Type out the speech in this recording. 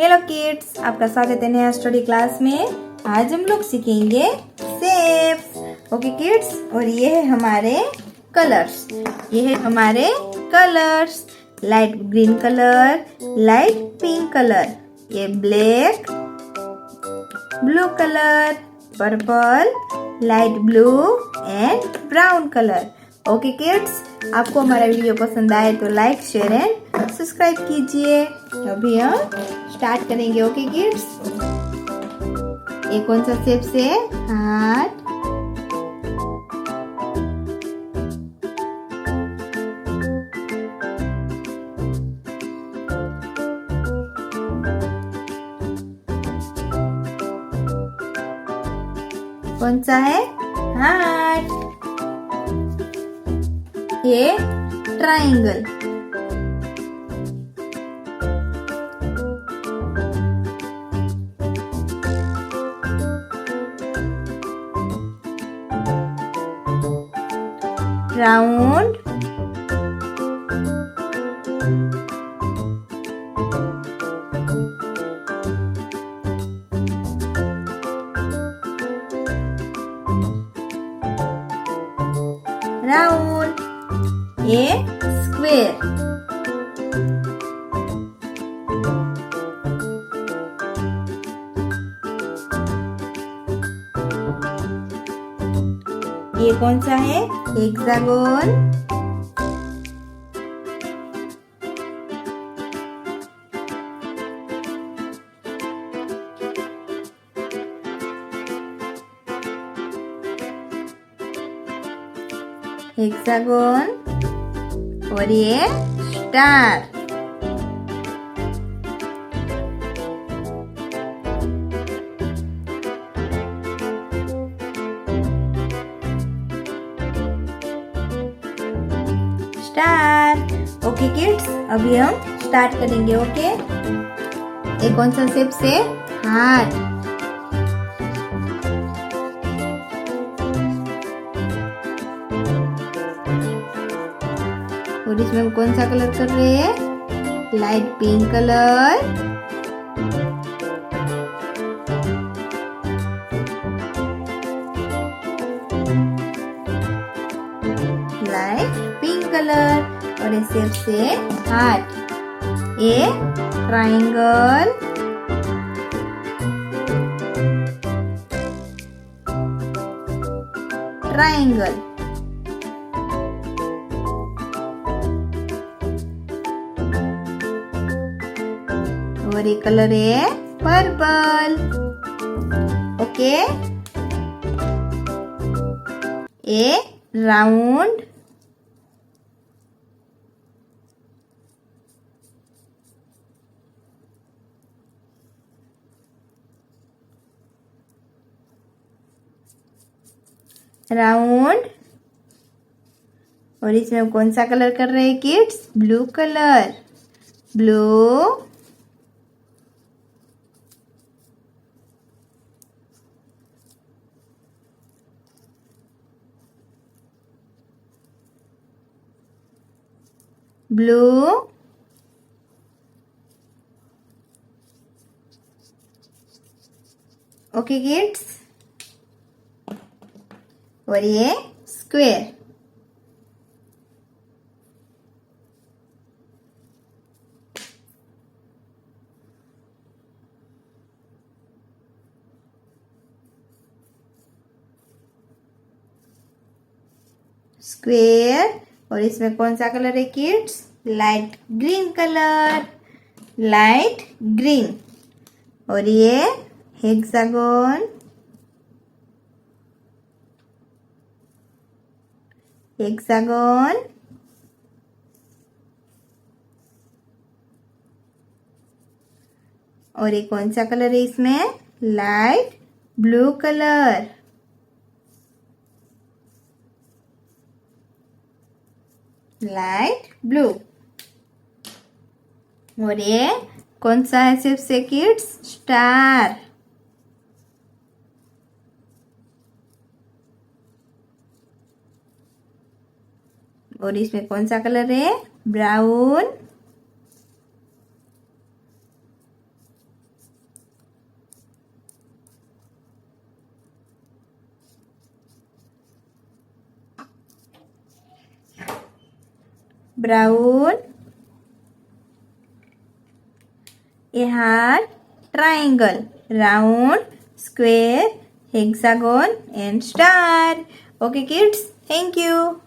Hello kids, आपका स्वागत है नया स्टडी क्लास में। आज हम लोग सीखेंगे शेप्स। ओके किड्स, और ये है हमारे कलर्स। ये है हमारे colours, light green colour, light pink colour, ये black, blue colour, purple, light blue and brown colour. Okay kids, आपको हमारा वीडियो पसंद आए तो लाइक, शेयर एंड सब्सक्राइब कीजिए। अभी हम स्टार्ट करेंगे। ओके किड्स, ये कौन सा शेप से? हार्ट, कौन सा है? हार्ट। ये ट्रायंगल, राउंड, राउंड, ये स्क्वेयर, ये कौन सा है? हेक्सागोन, हेक्सागोन, और ये स्टार। स्टार। ओके किड्स, अभी हम स्टार्ट करेंगे। ओके, ये कौन सा शेप से? हार्ट। और इसमें हम कौन सा कलर कर रहे हैं? Light pink colour, light pink colour, और इस शेप से हार्ट। ये ट्रायंगल, ट्रायंगल, और ये कलर है पर्पल। ओके, ये राउंड, राउंड, और इसमें कौन सा कलर कर रहे हैं kids? Blue colour, blue, blue, okay kids, और ये स्क्वेयर, स्क्वेयर, और इसमें कौन सा कलर है kids? Light green colour, light green, और ये हेक्सागोन, हेक्सागोन, और ये कौन सा कलर है इसमें? Light blue colour, light blue, और ये कौन सा है शेप से किड्स? स्टार। और इसमें कौन सा कलर है? Brown, brown, a heart, triangle, round, square, hexagon and star. Okay kids, thank you.